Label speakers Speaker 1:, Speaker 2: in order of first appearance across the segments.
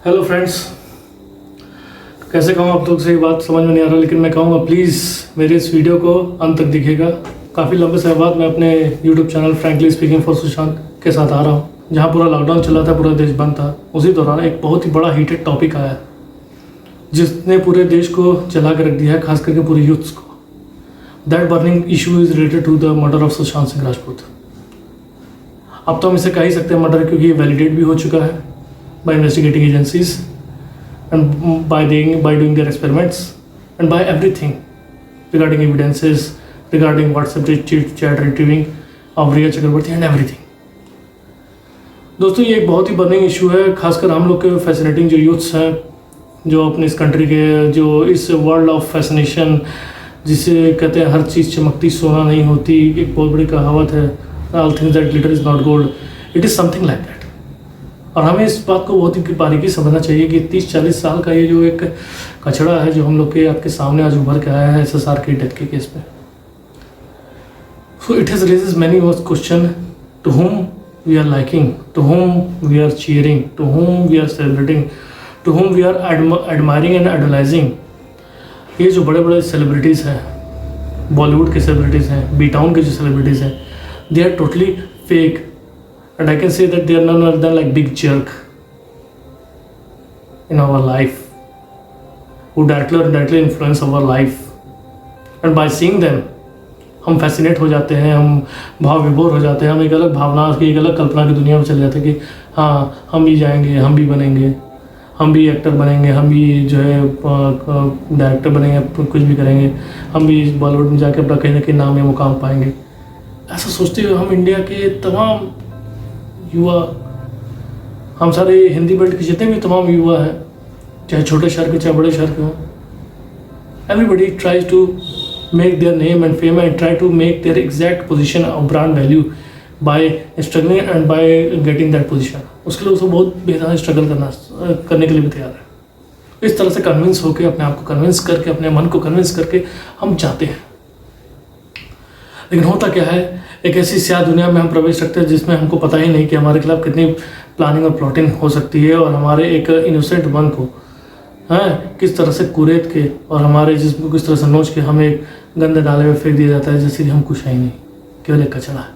Speaker 1: Hello friends, कैसे कहूँ आप लोग से ये बात समझ में नहीं आ रहा, लेकिन मैं कहूँगा प्लीज़ मेरे इस वीडियो को अंत तक दिखेगा। काफ़ी लंबे समय बाद मैं अपने YouTube channel frankly speaking for Sushant के साथ आ रहा हूँ। जहाँ पूरा लॉकडाउन चला था, पूरा देश बंद था, उसी दौरान एक बहुत ही बड़ा हीटेड टॉपिक आया जिसने पूरे देश को जला के रख दिया है, खास करके पूरे यूथ्स को। That burning issue is related to the murder of Sushant Singh Rajput. अब तो हम इसे कह ही सकते हैं मर्डर, क्योंकि ये वैलिडेट भी हो चुका है by investigating agencies and by doing their experiments and by everything regarding evidences, regarding WhatsApp chat retrieving of Riya Chakraborty and everything. दोस्तों, ये एक बहुत ही बर्निंग इशू है, खासकर हम लोग के फैसिनेटिंग जो यूथ्स हैं, जो अपने इस कंट्री के, जो इस वर्ल्ड ऑफ फैसिनेशन जिसे कहते हैं हर चीज़ चमकती सोना नहीं होती, एक बहुत बड़ी कहावत है, all things that glitter is not gold, it is something like that. और हमें इस बात को बहुत ही बारीकी समझना चाहिए कि 30-40 साल का ये जो एक कचड़ा है जो हम लोग के आपके सामने आज उभर के आया है SSR के डेथ के केस में, so it has raises many question to whom we are liking, to whom we are cheering, to whom we are celebrating, to whom we are admiring and idolizing। ये जो बड़े बड़े celebrities हैं, बॉलीवुड के celebrities हैं, B town के जो celebrities हैं, they are totally fake. And I can say that they are none other than like big jerk in our life, who directly or indirectly influence our life. And by seeing them, हम fascinate हो जाते हैं, हम भाव विभोर हो जाते हैं, हम एक अलग भावना की, एक अलग कल्पना की दुनिया में चले जाते हैं कि हाँ हम भी जाएंगे, हम भी बनेंगे, हम भी एक्टर बनेंगे, हम भी जो है डायरेक्टर बनेंगे, कुछ भी करेंगे, हम भी बॉलीवुड में जाके अपना कहीं ना कहीं नाम या मुकाम पाएंगे। ऐसा सोचते हुए हम इंडिया के तमाम युवा, हम सारे हिंदी बेल्ट के जितने भी तमाम युवा हैं, चाहे छोटे शहर के चाहे बड़े शहर के हों, everybody tries to make their name and fame and try to make their exact position of brand value by struggling and by getting that position. उसके लिए उसको बहुत बेहतर स्ट्रगल करने के लिए भी तैयार है। इस तरह से कन्विंस होकर, अपने आप को कन्विंस करके, अपने मन को कन्विंस करके हम चाहते हैं। लेकिन होता क्या है, एक ऐसी स्याह दुनिया में हम प्रवेश रखते हैं जिसमें हमको पता ही नहीं कि हमारे खिलाफ कितनी प्लानिंग और प्लॉटिंग हो सकती है, और हमारे एक इनोसेंट वन को किस तरह से कुरेद के और हमारे जिस्म को किस तरह से नोच के हमें एक गंदे नाले में फेंक दिया जाता है, जैसे कि हम कुछ है ही नहीं, केवल एक कचरा है।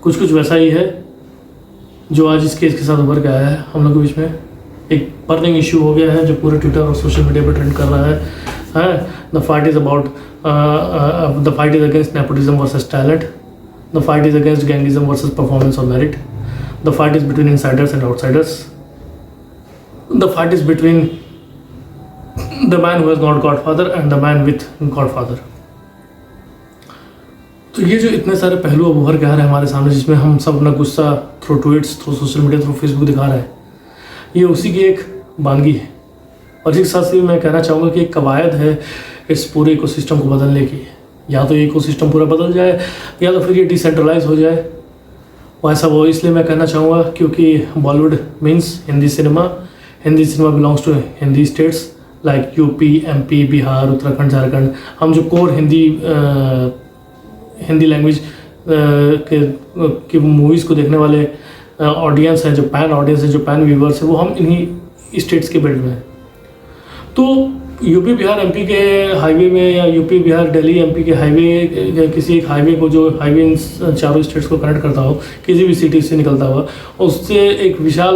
Speaker 1: कुछ वैसा ही है जो आज इस केस के साथ उभर के आया है। हम लोग के बीच में एक बर्निंग इशू हो गया है जो पूरे ट्विटर और सोशल मीडिया पर ट्रेंड कर रहा है। The fight is about the fight is against nepotism versus talent. The fight is against gangism versus performance or merit. The fight is between insiders and outsiders. The fight is between the man who has got godfather and the man with godfather. तो ये जो इतने सारे पहलू अब उभर के आ रहे हैं हमारे सामने, जिसमें हम सब अपना गुस्सा through tweets, through social media, through Facebook दिखा रहे हैं, ये उसी की एक वानगी है। और इस साथ ही मैं कहना चाहूँगा कि एक कवायद है इस पूरे इकोसिस्टम को बदलने की। या तो ये इकोसिस्टम पूरा बदल जाए, या तो फिर ये डिसेंट्रलाइज हो जाए। वैसा वो इसलिए मैं कहना चाहूँगा क्योंकि Bollywood means Hindi cinema. Hindi cinema belongs to Hindi states like UP, MP, Bihar, Uttarakhand, Jharkhand. हम जो कोर हिंदी लैंग्वेज के मूवीज़ को देखने वाले ऑडियंस हैं, जो पैन ऑडियंस है, जो पैन व्यूवर्स है, वो हम इन्हीं स्टेट्स के बेल्ट में हैं। तो यूपी, बिहार, MP के हाईवे में, या यूपी, बिहार, दिल्ली, MP के हाईवे, या किसी एक हाईवे को, जो हाईवे इन चारों स्टेट्स को कनेक्ट करता हो, किसी भी सिटी से निकलता हुआ, उससे एक विशाल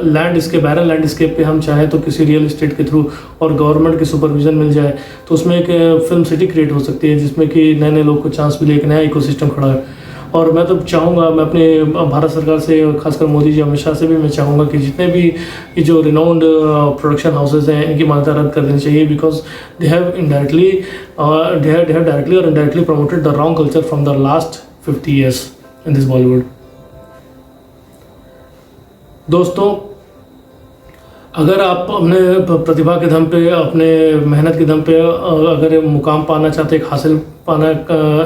Speaker 1: लैंडस्केप, बैरन लैंडस्केप पे हम चाहें तो किसी रियल एस्टेट के थ्रू और गवर्नमेंट के सुपरविजन मिल जाए तो उसमें एक फिल्म सिटी क्रिएट हो सकती है, जिसमें कि नए नए लोग को चांस मिले, एक नया इकोसिस्टम खड़ा है। और मैं तो चाहूँगा, मैं अपने भारत सरकार से, खासकर मोदी जी, अमित शाह से भी मैं चाहूँगा कि जितने भी ये जो रिनाउंड प्रोडक्शन हाउसेज हैं, इनकी मान्यता रद्द कर देनी चाहिए, बिकॉज दे हैव डायरेक्टली और indirectly promoted the wrong culture from the last 50 years in this Bollywood. दोस्तों, अगर आप अपने प्रतिभा के दम पे, अपने मेहनत के दम पे अगर मुकाम पाना चाहते हैं,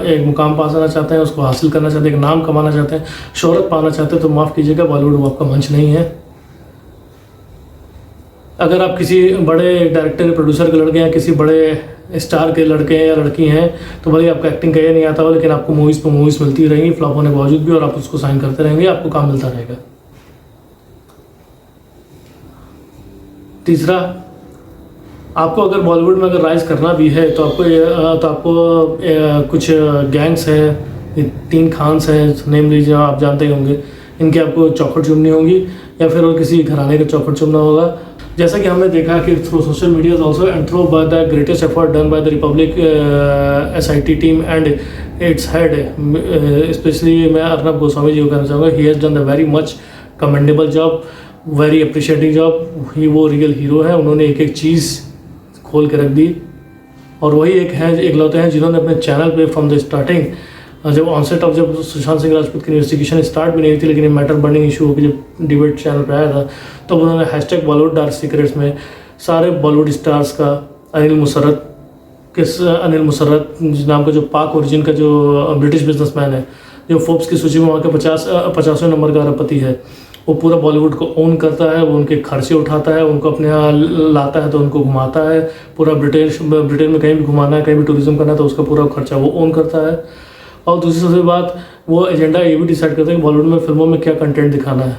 Speaker 1: एक मुकाम पाना चाहते हैं, उसको हासिल करना चाहते हैं, एक नाम कमाना चाहते हैं, शोहरत पाना चाहते हैं, तो माफ़ कीजिएगा, बॉलीवुड वो आपका मंच नहीं है। अगर आप किसी बड़े डायरेक्टर, प्रोड्यूसर के लड़के हैं, किसी बड़े स्टार के लड़के हैं या लड़की हैं, तो भले आपको एक्टिंग का ये नहीं आता हो, लेकिन आपको मूवीज़ पर मूवीज़ मिलती रहेंगी फ्लॉप होने के बावजूद भी, और आप उसको साइन करते रहेंगे, आपको काम मिलता रहेगा। तीसरा, आपको अगर बॉलीवुड में अगर राइज करना भी है तो आपको कुछ गैंग्स हैं, 3 खान्स हैं, नेम लीजिए, आप जानते ही होंगे, इनकी आपको चौखट चुननी होगी या फिर और किसी घराने का चौखट चुनना होगा। जैसा कि हमने देखा कि through social media also and through by the greatest effort done by the Republic SIT team and its head, specially मैं अर्नब गोस्वामी जी को कहना चाहूँगा, he has done the very much commendable job, very appreciating job. वो real hero है, उन्होंने एक एक चीज़ खोल के रख दी, और वही एकलौते हैं जिन्होंने अपने चैनल पे फ्रॉम द स्टार्टिंग, जब ऑनसेट ऑफ जब सुशांत सिंह राजपूत की इन्वेस्टिगेशन स्टार्ट भी नहीं थी, लेकिन मैटर बर्निंग इशू होकर जब डिबेट चैनल पर आया था, तो उन्होंने हैशटैग बॉलीवुड डार्क सीक्रेट्स में सारे बॉलीवुड स्टार्स का, अनिल मुसर्रत नाम का जो पाक ओरिजिन का जो ब्रिटिश बिजनेसमैन है, जो फोर्ब्स की सूची में वहाँ के 50वें नंबर का अरबपति है, वो पूरा बॉलीवुड को ओन करता है, वो उनके खर्चे उठाता है, उनको अपने यहाँ लाता है तो उनको घुमाता है, पूरा ब्रिटेन में कहीं भी घुमाना है, कहीं भी टूरिज्म करना है तो उसका पूरा खर्चा वो ओन करता है। और दूसरी सबसे बात, वो एजेंडा ये भी डिसाइड करता है कि बॉलीवुड में फिल्मों में क्या कंटेंट दिखाना है।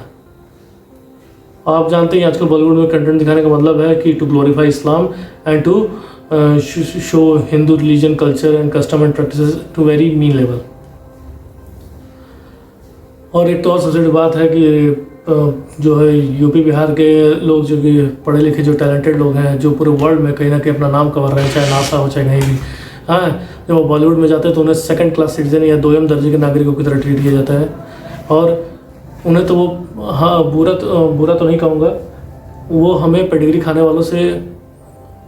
Speaker 1: आप जानते हैं आजकल बॉलीवुड में कंटेंट दिखाने का मतलब है कि to glorify Islam and to show Hindu religion, culture and custom and practices to very mean level. और एक तो और सबसे बड़ी बात है कि जो है यूपी बिहार के लोग, जो कि पढ़े लिखे जो टैलेंटेड लोग हैं, जो पूरे वर्ल्ड में कहीं ना कहीं अपना नाम कमा रहे हैं, चाहे नासा हो चाहे कहीं भी, हाँ, जब वो बॉलीवुड में जाते हैं तो उन्हें सेकंड क्लास सिटीजन या 2म दर्जे के नागरिकों की तरह ट्रीट किया जाता है, और उन्हें तो वो, हाँ, बुरा तो नहीं कहूँगा, वो हमें पेडिग्री खाने वालों से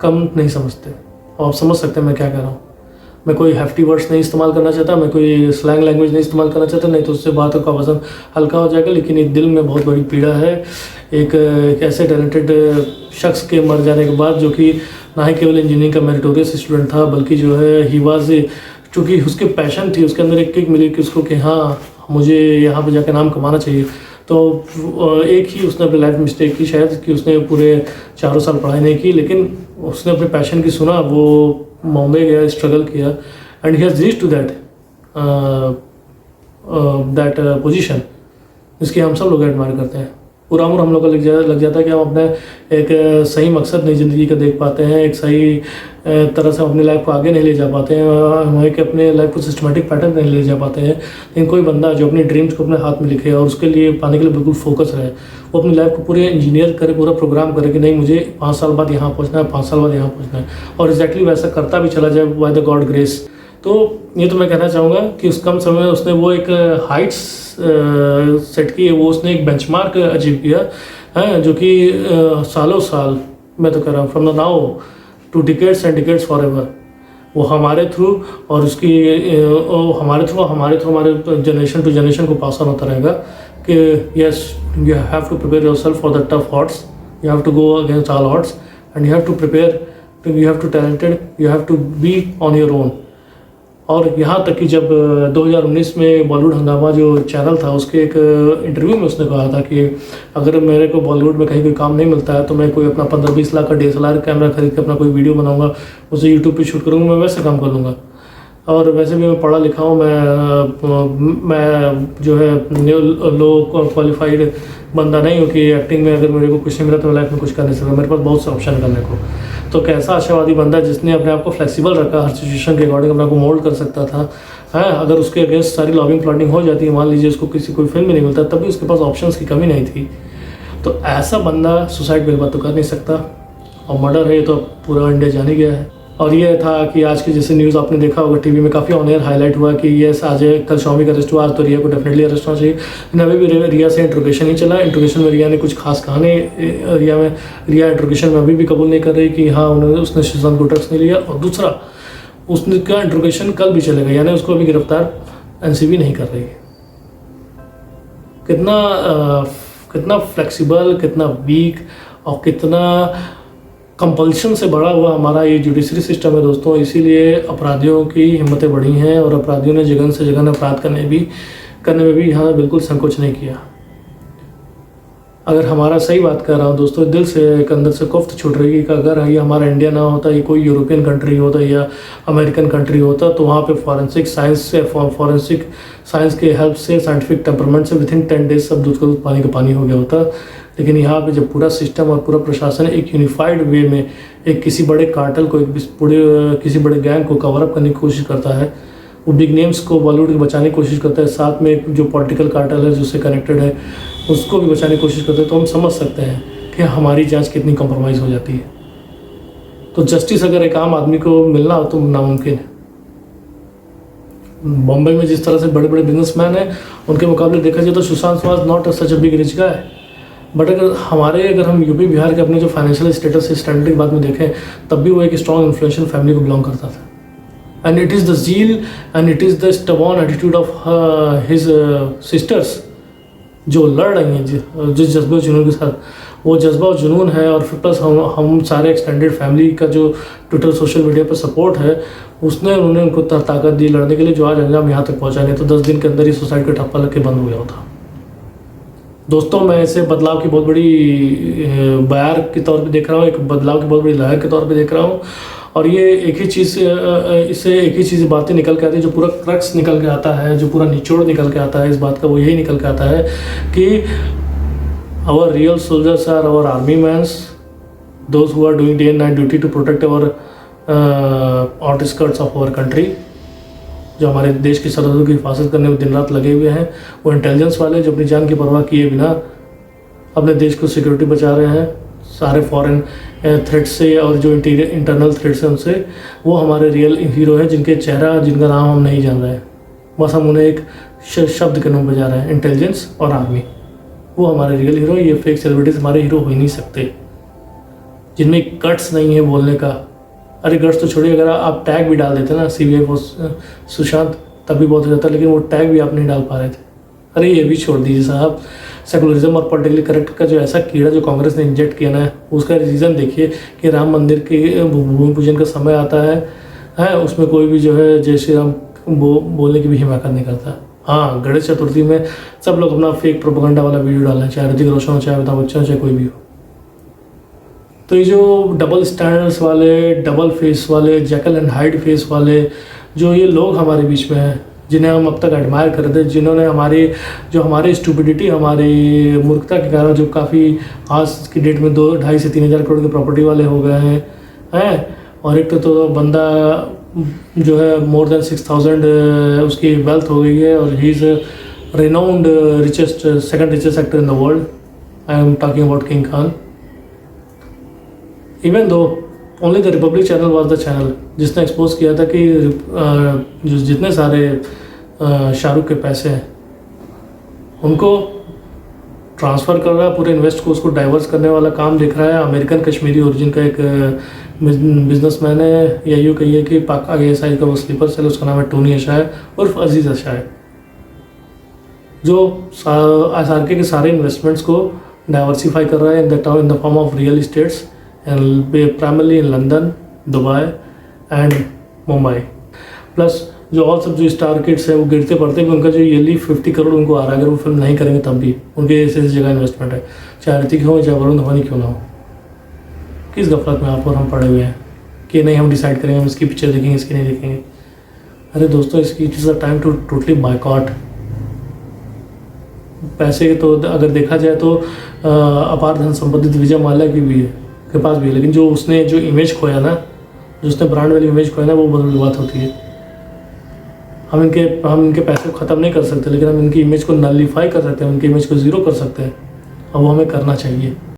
Speaker 1: कम नहीं समझते। और आप समझ सकते हैं मैं क्या कह रहा हूँ। मैं कोई हैफ्टी वर्ड्स नहीं इस्तेमाल करना चाहता, मैं कोई स्लैंग लैंग्वेज नहीं इस्तेमाल करना चाहता, नहीं तो उससे बातों का वजन हल्का हो जाएगा, लेकिन एक दिल में बहुत बड़ी पीड़ा है एक ऐसे टैलेंटेड शख्स के मर जाने के बाद, जो कि ना ही केवल इंजीनियरिंग का मेरिटोरियस स्टूडेंट था, बल्कि जो है ही वाज, चूँकि उसके पैशन थी, उसके अंदर एक किक मिली कि उसको कि हाँ मुझे यहाँ पर जाकर नाम कमाना चाहिए। तो एक ही उसने अपनी लाइफ मिस्टेक की शायद, कि उसने पूरे 4 साल पढ़ाई नहीं की, लेकिन उसने अपने पैशन की सुना, वो बॉम्बे गया, स्ट्रगल किया, and he has reach to that position, जिसकी हम सब लोग एडमायर करते हैं। पूरा उम्र हम लोग को लग जाता है कि हम अपने एक सही मकसद नहीं ज़िंदगी का देख पाते हैं, एक सही तरह से हम अपनी लाइफ को आगे नहीं ले जा पाते हैं, हम एक अपने लाइफ को सिस्टमेटिक पैटर्न नहीं ले जा पाते हैं। लेकिन कोई बंदा जो अपनी ड्रीम्स को अपने हाथ में लिखे और उसके लिए पाने के लिए बिल्कुल फोकस रहे, वो अपनी लाइफ को पूरे इंजीनियर करे, पूरा प्रोग्राम करे कि नहीं मुझे 5 साल बाद यहाँ पहुँचना है, 5 साल बाद यहाँ पहुँचना है, और एग्जैक्टली वैसा करता भी चला जाए बाय द गॉड ग्रेस। तो ये तो मैं कहना चाहूँगा कि उस कम समय में उसने वो एक हाइट्स सेट की, वो उसने एक बेंचमार्क अचीव किया है, जो कि सालों साल, मैं तो कह रहा हूँ from the now to decades and decades for ever, वो हमारे थ्रू और उसकी हमारे थ्रू हमारे जनरेशन टू जनरेशन को पास ऑन होता रहेगा कि yes you have to prepare yourself for the tough odds, you have to go against all odds, and you have to prepare, you have to talented, you have to be on your own. और यहाँ तक कि जब 2019 में बॉलीवुड हंगामा जो channel था, उसके एक इंटरव्यू में उसने कहा था कि अगर मेरे को बॉलीवुड में कहीं कोई काम नहीं मिलता है तो मैं कोई अपना 15-20 लाख का DSLR कैमरा खरीद के अपना कोई वीडियो बनाऊंगा, उसे यूट्यूब पे शूट करूँगा, मैं वैसे काम कर लूँगा। और वैसे भी मैं पढ़ा लिखा हूँ, मैं जो है लो क्वालिफाइड बंदा नहीं हूँ कि एक्टिंग में अगर मेरे को कुछ नहीं मिला तो मैं लाइफ में कुछ कर नहीं सकता, मेरे पास बहुत से ऑप्शन करने को। तो कैसा आशावादी बंदा जिसने अपने आप को फ्लेक्सिबल रखा, हर सिचुएशन के अकॉर्डिंग अपने को मोल्ड कर सकता था, है। अगर उसके अगेंस्ट सारी लॉबिंग प्लॉटिंग हो जाती है, मान लीजिए उसको कोई फिल्म नहीं मिलता, तब भी उसके पास ऑप्शंस की कमी नहीं थी। तो ऐसा बंदा सुसाइड बिल्कुल तो कर नहीं सकता, और मर्डर है तो पूरा इंडिया जान ही गया है। और ये था कि आज की जैसे न्यूज़ आपने देखा होगा टीवी में, काफ़ी ऑन एयर हाईलाइट हुआ कि यस आज कल शॉमी का अरेस्ट हुआ, आज तो रिया को डेफिनेटली अरेस्ट होना चाहिए। लेकिन अभी भी रिया से इंट्रोगेशन ही चला, इंट्रोगेशन में रिया ने कुछ खास कहा नहीं। रिया इंट्रोगेशन में अभी भी कबूल नहीं कर रही कि हाँ उसने सुशांत को ड्रग्स नहीं लिया। और दूसरा, उसने का इंट्रोगेशन कल भी चलेगा, यानी उसको अभी गिरफ्तार NCB नहीं कर रही है। कितना फ्लेक्सिबल, कितना वीक और कितना कंपल्शन से बढ़ा हुआ हमारा ये जुडिशरी सिस्टम है दोस्तों। इसीलिए अपराधियों की हिम्मतें बढ़ी हैं और अपराधियों ने जगह से जगह अपराध करने में भी यहाँ बिल्कुल संकोच नहीं किया। अगर हमारा सही बात कर रहा हूँ दोस्तों, दिल से एक अंदर से कोफ्त छूट रही है कि अगर ये हमारा इंडिया ना होता, ये कोई यूरोपियन कंट्री होता या अमेरिकन कंट्री होता, तो वहाँ पे फॉरेंसिक साइंस के हेल्प से, साइंटिफिक टेम्परमेंट से विद इन 10 डेज सब दूध का दूध पानी का पानी हो गया होता। लेकिन यहाँ पे जब पूरा सिस्टम और पूरा प्रशासन एक यूनिफाइड वे में एक किसी बड़े कार्टल को, एक पूरे किसी बड़े गैंग को कवर अप करने की कोशिश करता है, वो बिग नेम्स को बॉलीवुड को बचाने की कोशिश करता है, साथ में एक जो पॉलिटिकल कार्टल है जो उससे कनेक्टेड है उसको भी बचाने की कोशिश करते हैं, तो हम समझ सकते हैं कि हमारी जांच कितनी कॉम्प्रोमाइज़ हो जाती है। तो जस्टिस अगर एक आम आदमी को मिलना हो तो नामुमकिन है। बॉम्बे में जिस तरह से बड़े बड़े बिजनेसमैन हैं उनके मुकाबले देखा जाए तो Sushant was not such a big rich guy. But अगर हम यूपी बिहार के अपने जो फाइनेंशियल स्टेटस से स्टैंडर्ड की बात में देखें, तब भी वो एक स्ट्रॉन्ग इन्फ्लुएंशियल फैमिली को बिलोंग करता था। And it is the zeal and it is the stubborn attitude of his sisters जो लड़ रही हैं जिस जज्बे जुनून के साथ, वो जज्बा और जुनून है। और फिर प्लस हम सारे एक्सटेंडेड फैमिली का जो ट्विटर सोशल मीडिया पर सपोर्ट है, उन्होंने उनको ताकत दी लड़ने के लिए, जो आज अंजाम यहाँ तक पहुँचा नहीं तो 10 दिन के अंदर ही सुसाइड का ठप्पा लग के बंद हो गया होता। दोस्तों, मैं इसे बदलाव की बहुत बड़ी बयार के तौर पे देख रहा हूँ, एक बदलाव की बहुत बड़ी लहर के तौर पे देख रहा हूँ। और ये एक ही चीज़ बातें निकल के आती है, जो पूरा क्रक्स निकल के आता है, जो पूरा निचोड़ निकल के आता है इस बात का, वो यही निकल के आता है कि our real soldiers are our army men, those who are doing day and night duty to protect our outskirts of our country, जो हमारे देश की सरहदों की हिफाजत करने में दिन रात लगे हुए हैं। वो इंटेलिजेंस वाले जो अपनी जान की परवाह किए बिना अपने देश को सिक्योरिटी बचा रहे हैं सारे फॉरेन थ्रेट से, और जो इंटरनल थ्रेट्स हैं उनसे। वो हमारे रियल हीरो हैं जिनके चेहरा, जिनका नाम हम नहीं जान रहे हैं, बस हम उन्हें एक शब्द के नाम बजा रहे हैं, इंटेलिजेंस और आर्मी। वो हमारे रियल हीरो। ये फेक सेलिब्रिटीज हमारे हीरो हो ही नहीं सकते, जिनमें गट्स नहीं है बोलने का। अरे गट्स तो छोड़िए, अगर आप टैग भी डाल देते ना CBI फॉर सुशांत, तब भी बहुत हो जाता, लेकिन वो टैग भी आप नहीं डाल पा रहे थे। अरे ये भी छोड़ दीजिए साहब, सेकुलरिज्म और पॉलिटिकली करेक्ट का जो ऐसा कीड़ा जो कांग्रेस ने इंजेक्ट किया ना, उसका रीज़न देखिए कि राम मंदिर के भूमि पूजन का समय आता है उसमें कोई भी जो है जय श्री राम बोलने की भी हिमाकत नहीं करता। हाँ, गणेश चतुर्थी में सब लोग अपना फेक प्रोपेगेंडा वाला वीडियो डालें, चाहे ऋतिक रोशन हो, चाहे अमिताभ बच्चन हो, चाहे कोई भी हो। तो ये जो डबल स्टैंडर्ड्स वाले, डबल फेस वाले, जैकल एंड हाइड फेस वाले जो ये लोग हमारे बीच में हैं, जिन्हें हम अब तक एडमायर करते थे, जिन्होंने हमारे स्टूपिडिटी, हमारी मूर्खता के कारण जो काफ़ी आज की डेट में 2-2.5 से 3 हज़ार करोड़ के प्रॉपर्टी वाले हो गए हैं। और एक तो बंदा जो है मोर देन 6,000 उसकी वेल्थ हो गई है, और he is renowned second richest actor in the world. I am talking about king Khan. Even though only the Republic channel was the channel जिसने एक्सपोज किया था कि जो जितने सारे शाहरुख के पैसे हैं उनको ट्रांसफ़र कर रहा है, पूरे इन्वेस्ट को उसको डाइवर्स करने वाला काम दिख रहा है। अमेरिकन कश्मीरी ओरिजिन का एक बिजनेसमैन है, या यूँ कहिए कि पाक ISI का वो स्लीपर सेल, उसका नाम है टोनी अशाय उर्फ अजीज़ अशाय, जो SRK के सारे इन्वेस्टमेंट्स को डाइवर्सिफाई कर रहा है in the form of real estates, primarily in London, Dubai and Mumbai. Plus जो और सब जो स्टार किड्स है वो गिरते पड़ते भी उनका जो ईयरली 50 करोड़ उनको आ रहा है, अगर वो फिल्म नहीं करेंगे तब भी उनके ऐसे जगह इन्वेस्टमेंट है, चाहे ऋतिक हो चाहे वरुण धवन क्यों ना हो। किस गफलत में आप और हम पड़े हुए हैं कि नहीं हम डिसाइड करेंगे हम इसकी पिक्चर देखेंगे, इसकी नहीं देखेंगे। अरे दोस्तों, इसकी it is a time to totally boycott. पैसे तो अगर देखा जाए तो अपार धन संपत्ति विजय माल्या की भी है, के पास भी है, लेकिन जो उसने जो इमेज खोया ना, जो उसने ब्रांड वाली इमेज खोया ना, वो बहुत बड़ी बात होती है। हम इनके पैसे को ख़त्म नहीं कर सकते, लेकिन हम इनकी इमेज को नलीफाई कर सकते हैं, उनकी इमेज को ज़ीरो कर सकते हैं, और वो हमें करना चाहिए।